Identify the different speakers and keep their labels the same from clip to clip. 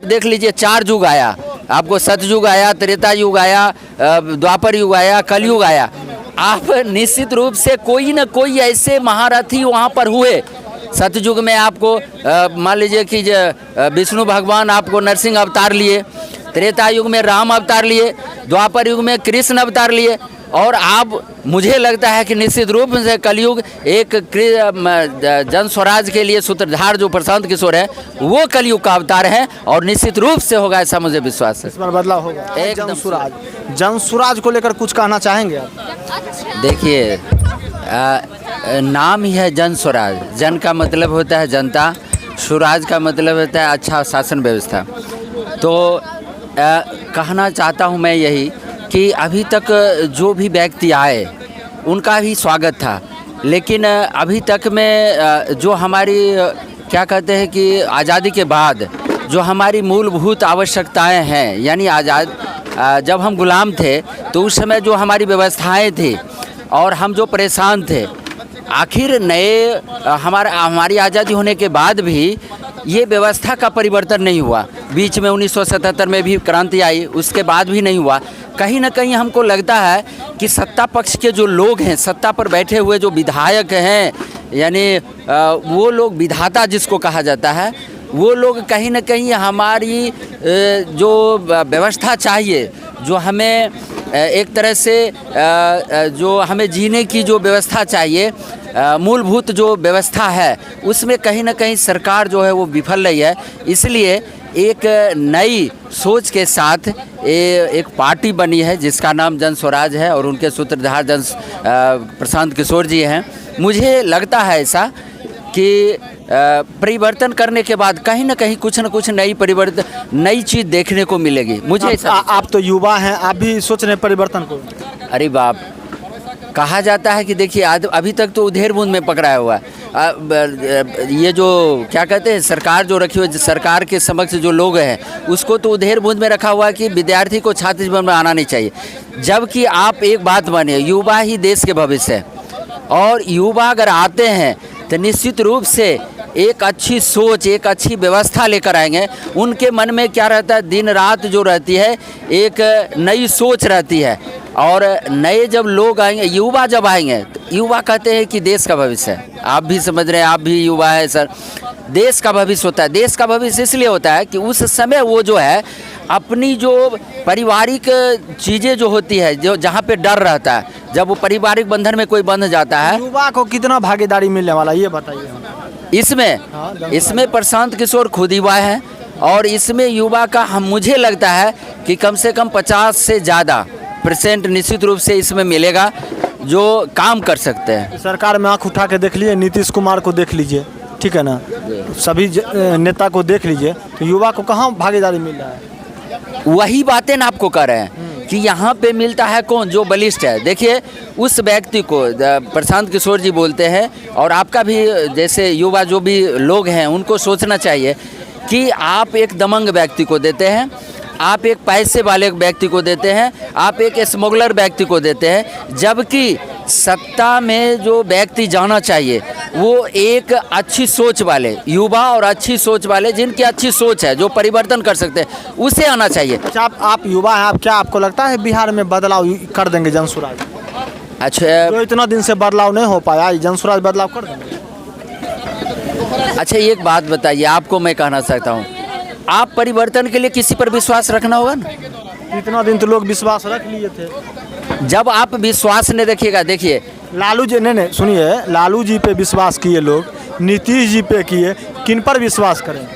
Speaker 1: देख लीजिए 4 युग आया, आपको सतयुग आया, त्रेता युग आया, द्वापर युग आया, कलयुग आया। आप निश्चित रूप से कोई न कोई ऐसे महारथी वहाँ पर हुए। सतयुग में आपको मान लीजिए कि विष्णु भगवान आपको नरसिंह अवतार लिए, त्रेता युग में राम अवतार लिए, द्वापर युग में कृष्ण अवतार लिए, और आप मुझे लगता है कि निश्चित रूप से कलयुग एक जन स्वराज के लिए सूत्रधार जो प्रशांत किशोर है वो कलयुग का अवतार है, और निश्चित रूप से होगा, ऐसा मुझे विश्वास है।
Speaker 2: इस बार बदलाव होगा।
Speaker 1: एकदम
Speaker 2: जन स्वराज को लेकर कुछ कहना चाहेंगे आप?
Speaker 1: देखिए, नाम ही है जन स्वराज। जन का मतलब होता है जनता, स्वराज का मतलब होता है अच्छा शासन व्यवस्था। तो कहना चाहता हूँ मैं यही कि अभी तक जो भी व्यक्ति आए उनका भी स्वागत था, लेकिन अभी तक में जो हमारी क्या कहते हैं कि आज़ादी के बाद जो हमारी मूलभूत आवश्यकताएं हैं, यानी जब हम गुलाम थे तो उस समय जो हमारी व्यवस्थाएं थी और हम जो परेशान थे, आखिर नए हमारी आज़ादी होने के बाद भी ये व्यवस्था का परिवर्तन नहीं हुआ। बीच में 1977 में भी क्रांति आई, उसके बाद भी नहीं हुआ। कहीं ना कहीं हमको लगता है कि सत्ता पक्ष के जो लोग हैं, सत्ता पर बैठे हुए जो विधायक हैं, यानी वो लोग विधाता जिसको कहा जाता है, वो लोग कहीं ना कहीं हमारी जो व्यवस्था चाहिए, जो हमें एक तरह से जो हमें जीने की जो व्यवस्था चाहिए, मूलभूत जो व्यवस्था है, उसमें कहीं ना कहीं सरकार जो है वो विफल रही है। इसलिए एक नई सोच के साथ एक पार्टी बनी है जिसका नाम जन स्वराज है, और उनके सूत्रधार प्रशांत किशोर जी हैं। मुझे लगता है ऐसा कि परिवर्तन करने के बाद कहीं ना कहीं कुछ न कुछ नई चीज़ देखने को मिलेगी। मुझे
Speaker 2: आप तो युवा हैं, आप भी सोच रहे हैं परिवर्तन को?
Speaker 1: अरे बाप, कहा जाता है कि देखिए अभी तक तो उधेड़ बूंद में पकड़ाया हुआ है। ये जो क्या कहते हैं सरकार जो रखी हुई, सरकार के समक्ष जो लोग हैं उसको तो उधेड़ बूंद में रखा हुआ है कि विद्यार्थी को छात्र जीवन में आना नहीं चाहिए। जबकि आप एक बात मानिए, युवा ही देश के भविष्य है, और युवा अगर आते हैं तो निश्चित रूप से एक अच्छी सोच, एक अच्छी व्यवस्था लेकर आएंगे। उनके मन में क्या रहता है, दिन रात जो रहती है एक नई सोच रहती है, और नए जब लोग आएंगे, युवा जब आएंगे, तो युवा कहते हैं कि देश का भविष्य है। आप भी समझ रहे हैं, आप भी युवा है सर। देश का भविष्य होता है। देश का भविष्य इसलिए होता है कि उस समय वो जो है अपनी जो पारिवारिक चीज़ें जो होती है, जो जहाँ पे डर रहता है, जब वो पारिवारिक बंधन में कोई बंध जाता है।
Speaker 2: युवा को कितना भागीदारी मिलने वाला ये बताइए।
Speaker 1: इसमें प्रशांत किशोर खुद युवा है, और इसमें युवा का मुझे लगता है कि कम से कम 50 से ज़्यादा % निश्चित रूप से इसमें मिलेगा जो काम कर सकते हैं।
Speaker 2: सरकार में आंख उठा के देख लीजिए, नीतीश कुमार को देख लीजिए, ठीक है ना, सभी नेता को देख लीजिए, तो युवा को कहाँ भागीदारी मिल रहा है?
Speaker 1: वही बातें ना आपको कह रहे हैं कि यहाँ पे मिलता है कौन, जो बलिष्ठ है। देखिए, उस व्यक्ति को प्रशांत किशोर जी बोलते हैं, और आपका भी जैसे युवा जो भी लोग हैं उनको सोचना चाहिए कि आप एक दमंग व्यक्ति को देते हैं, आप एक पैसे वाले व्यक्ति को देते हैं, आप एक स्मगलर व्यक्ति को देते हैं, जबकि सत्ता में जो व्यक्ति जाना चाहिए वो एक अच्छी सोच वाले युवा, और अच्छी सोच वाले जिनकी अच्छी सोच है, जो परिवर्तन कर सकते हैं, उसे आना चाहिए।
Speaker 2: अच्छा, आप युवा हैं, आप क्या आपको लगता है बिहार में बदलाव कर देंगे जन स्वराज?
Speaker 1: अच्छा,
Speaker 2: तो इतना दिन से बदलाव नहीं हो पाया, जन स्वराज बदलाव कर देंगे?
Speaker 1: अच्छा, एक बात बताइए, आपको मैं कहना चाहता हूँ, आप परिवर्तन के लिए किसी पर विश्वास रखना होगा ना।
Speaker 2: इतना दिन तो लोग विश्वास रख लिए थे।
Speaker 1: जब आप विश्वास नहीं रखिएगा, देखिए
Speaker 2: लालू जी, नहीं सुनिए, लालू जी पे विश्वास किए लोग, नीतीश जी पे किए, किन पर विश्वास करें?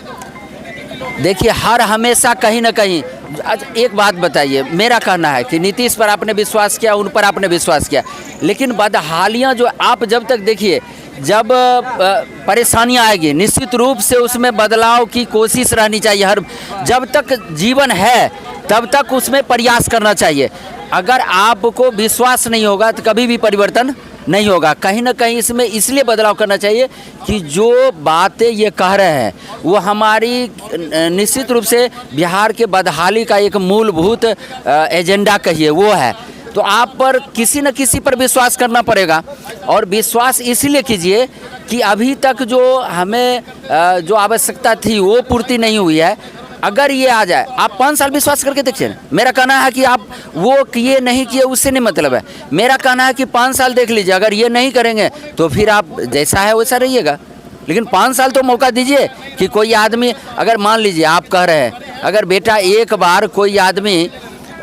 Speaker 1: देखिए, हर हमेशा कहीं ना कहीं एक बात बताइए, मेरा कहना है कि नीतीश पर आपने विश्वास किया, उन पर आपने विश्वास किया, लेकिन बदहालियाँ जो आप जब तक देखिए, जब परेशानियाँ आएगी निश्चित रूप से उसमें बदलाव की कोशिश रहनी चाहिए। हर जब तक जीवन है तब तक उसमें प्रयास करना चाहिए। अगर आपको विश्वास नहीं होगा तो कभी भी परिवर्तन नहीं होगा। कहीं ना कहीं इसमें इसलिए बदलाव करना चाहिए कि जो बातें ये कह रहे हैं वो हमारी निश्चित रूप से बिहार के बदहाली का एक मूलभूत एजेंडा कहिए वो है। तो आप पर किसी न किसी पर विश्वास करना पड़ेगा, और विश्वास इसलिए कीजिए कि अभी तक जो हमें जो आवश्यकता थी वो पूर्ति नहीं हुई है। अगर ये आ जाए, आप 5 साल विश्वास करके देखिए ना। मेरा कहना है कि आप वो किए नहीं किए उससे नहीं मतलब है, मेरा कहना है कि 5 साल देख लीजिए, अगर ये नहीं करेंगे तो फिर आप जैसा है वैसा रहिएगा। लेकिन 5 साल तो मौका दीजिए कि कोई आदमी, अगर मान लीजिए आप कह रहे हैं, अगर बेटा एक बार कोई आदमी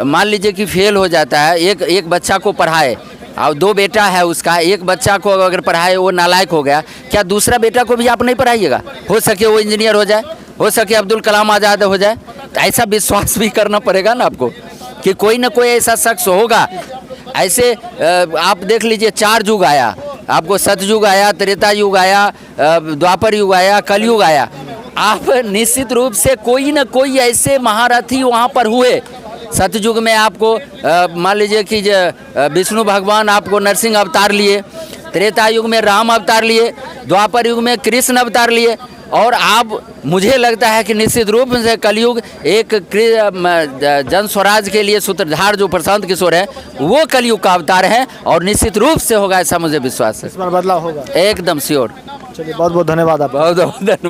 Speaker 1: मान लीजिए कि फेल हो जाता है, एक बच्चा को पढ़ाए और 2 बेटा है उसका, एक बच्चा को अगर पढ़ाए वो नालायक हो गया, क्या दूसरा बेटा को भी आप नहीं पढ़ाइएगा? हो सके वो इंजीनियर हो जाए, हो सके अब्दुल कलाम आज़ाद हो जाए। तो ऐसा विश्वास भी करना पड़ेगा ना आपको कि कोई ना कोई ऐसा शख्स होगा। ऐसे आप देख लीजिए 4 युग आया, आपको सतयुग आया, त्रेता युग आया, द्वापर युग आया, कलयुग आया। आप निश्चित रूप से कोई ना कोई ऐसे महारथी वहाँ पर हुए। सतयुग में आपको मान लीजिए कि विष्णु भगवान आपको नरसिंह अवतार लिए, त्रेता युग में राम अवतार लिए, द्वापर युग में कृष्ण अवतार लिए, और आप मुझे लगता है कि निश्चित रूप से कलयुग एक जन स्वराज के लिए सूत्रधार जो प्रशांत किशोर है वो कलयुग का अवतार है, और निश्चित रूप से होगा, ऐसा मुझे विश्वास है।
Speaker 2: इस बार बदलाव होगा,
Speaker 1: एकदम श्योर।
Speaker 2: चलिए बहुत बहुत धन्यवाद आप।
Speaker 1: बहुत बहुत धन्यवाद।